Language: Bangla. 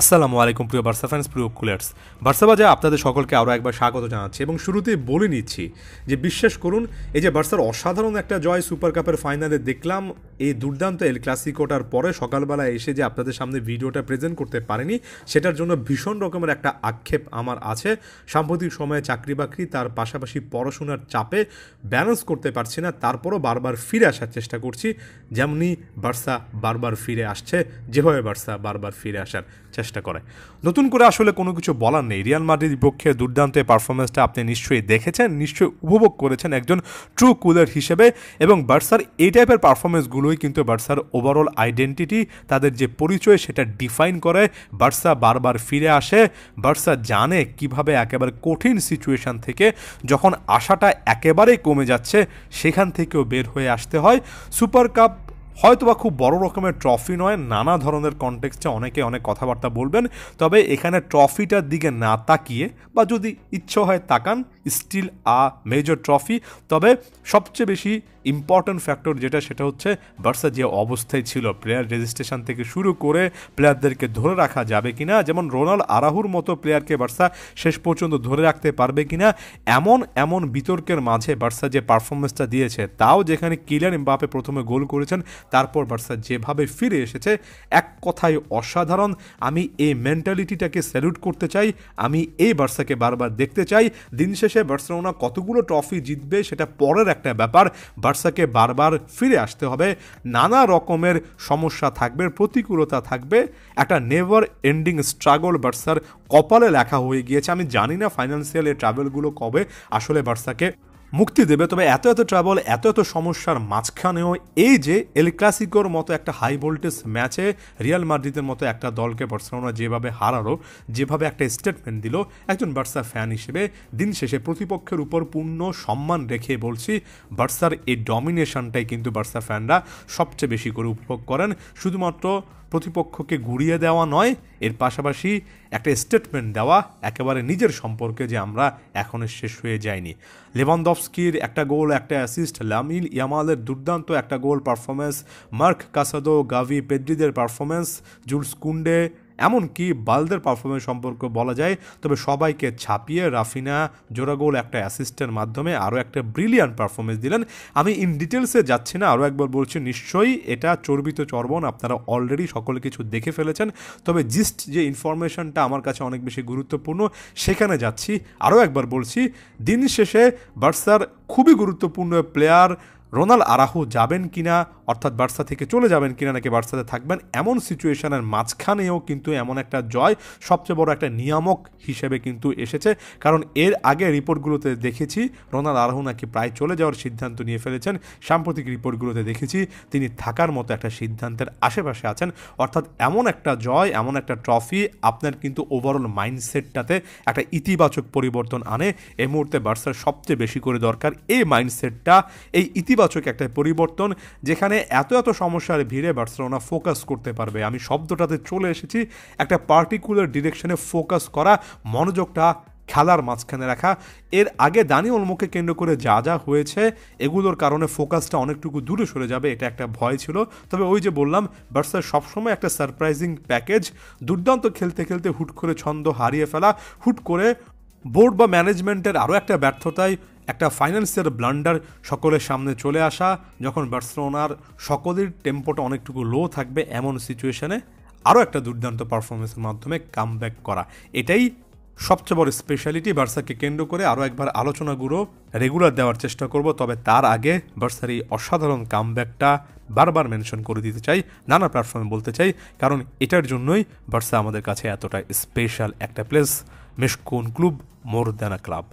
আসসালামু আলাইকুম প্রিয় বার্সা ফ্যান্স, প্রিয় কুলার্স। বার্সা বাজার আপনাদের সকলকে আরও একবার স্বাগত জানাচ্ছি এবং শুরুতেই বলে নিচ্ছি যে বিশ্বাস করুন, এই যে বার্সার অসাধারণ একটা জয় সুপার কাপের ফাইনালে দেখলাম, এই দুর্দান্ত এল ক্লাসিকোটার পরে সকালবেলা এসে যে আপনাদের সামনে ভিডিওটা প্রেজেন্ট করতে পারিনি, সেটার জন্য ভীষণ রকমের একটা আক্ষেপ আমার আছে। সাম্প্রতিক সময়ে চাকরি বাকরি, তার পাশাপাশি পড়াশোনার চাপে ব্যালেন্স করতে পারছি না, তারপরও বারবার ফিরে আসার চেষ্টা করছি, যেমনি বার্সা বারবার ফিরে আসছে, যেভাবে বার্সা বারবার ফিরে আসার চেষ্টা করে। নতুন করে আসলে কোনো কিছু বলার নেই। রিয়াল মাদ্রিদ বিপক্ষে দুর্দান্ত পারফরমেন্সটা আপনি নিশ্চয়ই দেখেছেন, নিশ্চয়ই উপভোগ করেছেন একজন ট্রু কুলার হিসেবে, এবং বার্সার এই টাইপের পারফরমেন্সগুলোই কিন্তু বার্সার ওভারঅল আইডেন্টিটি, তাদের যে পরিচয় সেটা ডিফাইন করে। বার্সা বারবার ফিরে আসে, বার্সা জানে কিভাবে একেবারে কঠিন সিচুয়েশান থেকে যখন আশাটা একেবারেই কমে যাচ্ছে সেখান থেকেও বের হয়ে আসতে হয়। সুপার কাপ হয়তোবা খুব বড় রকমের ট্রফি নয়, নানা ধরনের কনটেক্সটে অনেকে অনেক কথাবার্তা বলবেন, তবে এখানে ট্রফিটার দিকে না তাকিয়ে, বা যদি ইচ্ছে হয় তাকান, স্টিল আ মেজর ট্রফি। তবে সবচেয়ে বেশি ইম্পর্ট্যান্ট ফ্যাক্টর যেটা, সেটা হচ্ছে বার্সা যে অবস্থায় ছিল, প্লেয়ার রেজিস্ট্রেশন থেকে শুরু করে প্লেয়ারদেরকে ধরে রাখা যাবে কিনা, যেমন রোনাল্ড আরাহুর মতো প্লেয়ারকে বার্সা শেষ পর্যন্ত ধরে রাখতে পারবে কিনা, এমন বিতর্কের মাঝে বার্সা যে পারফরমেন্সটা দিয়েছে, তাও যেখানে কিলিয়ান এমবাপ্পে প্রথমে গোল করেছেন, তারপর বার্সা যেভাবে ফিরে এসেছে, এক কথায় অসাধারণ। আমি এই মেন্টালিটিটাকে স্যালুট করতে চাই, আমি এই বার্সাকে বারবার দেখতে চাই। দিন শেষে বার্সেলোনা কতগুলো ট্রফি জিতবে সেটা পরের একটা ব্যাপার, বার্সাকে বারবার ফিরে আসতে হবে। নানা রকমের সমস্যা থাকবে, প্রতিকূলতা থাকবে, একটা নেভার এন্ডিং স্ট্রাগল বার্সার কপালে লেখা হয়ে গিয়েছে। আমি জানি না ফাইন্যান্সিয়াল এই ট্রাভেলগুলো কবে আসলে বার্সাকে মুক্তি দেবে, তবে এত ট্রাভেল, এত সমস্যার মাঝখানেও এই যে এল ক্লাসিকোর মতো একটা হাই ভোল্টেজ ম্যাচে রিয়াল মাদ্রিদের মতো একটা দলকে বার্সেলোনা যেভাবে হারালো, যেভাবে একটা স্টেটমেন্ট দিল, একজন বার্সা ফ্যান হিসেবে দিন শেষে প্রতিপক্ষের উপর পূর্ণ সম্মান রেখে বলছি, বার্সার এই ডমিনেশনটাই কিন্তু বার্সা ফ্যানরা সবচেয়ে বেশি করে উপভোগ করেন। শুধুমাত্র প্রতিপক্ষকে ঘুরিয়ে দেওয়া নয়, এর পাশাপাশি একটা স্টেটমেন্ট দেওয়া একেবারে নিজের সম্পর্কে, যে আমরা এখনো শেষ হয়ে যাইনি। লেভানডফস্কির একটা গোল, একটা অ্যাসিস্ট, লামিন ইয়ামালের দুর্দান্ত একটা গোল পারফরমেন্স, মার্ক কাসাদো, গাভি, পেড্রিদের পারফরমেন্স, জুলস কুন্ডে, এমনকি বালদের পারফরমেন্স সম্পর্কে বলা যায়। তবে সবাইকে ছাপিয়ে রাফিনা জোড়া গোল, একটা অ্যাসিস্টের মাধ্যমে আরও একটা ব্রিলিয়ান্ট পারফরমেন্স দিলেন। আমি ইন ডিটেলসে যাচ্ছি না, আরও একবার বলছি, নিশ্চয়ই এটা চর্বিত চর্বণ, আপনারা অলরেডি সকল কিছু দেখে ফেলেছেন। তবে জিস্ট যে ইনফরমেশনটা আমার কাছে অনেক বেশি গুরুত্বপূর্ণ, সেখানে যাচ্ছি। আরও একবার বলছি, দিন শেষে বার্সার খুবই গুরুত্বপূর্ণ প্লেয়ার রোনাল্ড আরাহু যাবেন কিনা, অর্থাৎ বার্সা থেকে চলে যাবেন কিনা, নাকি বার্সাতে থাকবেন, এমন সিচুয়েশনের মাঝখানেও কিন্তু এমন একটা জয় সবচেয়ে বড় একটা নিয়ামক হিসেবে কিন্তু এসেছে। কারণ এর আগে রিপোর্টগুলোতে দেখেছি রোনাল্ড আরাহু নাকি প্রায় চলে যাওয়ার সিদ্ধান্ত নিয়ে ফেলেছেন, সাম্প্রতিক রিপোর্টগুলোতে দেখেছি তিনি থাকার মতো একটা সিদ্ধান্তের আশেপাশে আছেন। অর্থাৎ এমন একটা জয়, এমন একটা ট্রফি আপনার কিন্তু ওভারঅল মাইন্ডসেটটাতে একটা ইতিবাচক পরিবর্তন আনে। এই মুহূর্তে বার্সার সবচেয়ে বেশি করে দরকার এই মাইন্ডসেটটা, এই ইতিবাচক একটা পরিবর্তন, যেখানে এত সমস্যার ভিড়ে বার্সেলোনা ফোকাস করতে পারবে। আমি শব্দটাতে চলে এসেছি, একটা পার্টিকুলার ডিরেকশনে ফোকাস করা, মনোযোগটা খেলার মাঝখানে রাখা। এর আগে দানি ওলমোকে কেন্দ্র করে যা হয়েছে, এগুলোর কারণে ফোকাসটা অনেকটুকু দূরে সরে যাবে, এটা একটা ভয় ছিল। তবে ওই যে বললাম, বার্সার সবসময় একটা সারপ্রাইজিং প্যাকেজ, দুর্দান্ত খেলতে খেলতে হুট করে ছন্দ হারিয়ে ফেলা, হুট করে বোর্ড বা ম্যানেজমেন্টের আরও একটা ব্যর্থতায় একটা ফাইন্যান্সিয়াল ব্লান্ডার সকলের সামনে চলে আসা, যখন বার্সেলোনার সকলের টেম্পোটা অনেকটুকু লো থাকবে, এমন সিচুয়েশনে আরও একটা দুর্দান্ত পারফরমেন্সের মাধ্যমে কামব্যাক করা, এটাই সবচেয়ে বড় স্পেশালিটি। বার্সাকে কেন্দ্র করে আরও একবার আলোচনাগুলো রেগুলার দেওয়ার চেষ্টা করব, তবে তার আগে বার্সার এই অসাধারণ কামব্যাকটা বারবার মেনশন করে দিতে চাই, নানা প্ল্যাটফর্মে বলতে চাই, কারণ এটার জন্যই বার্সা আমাদের কাছে এতটা স্পেশাল একটা প্লেস। মেশকুন ক্লুব মোর দ্যান আ ক্লাব।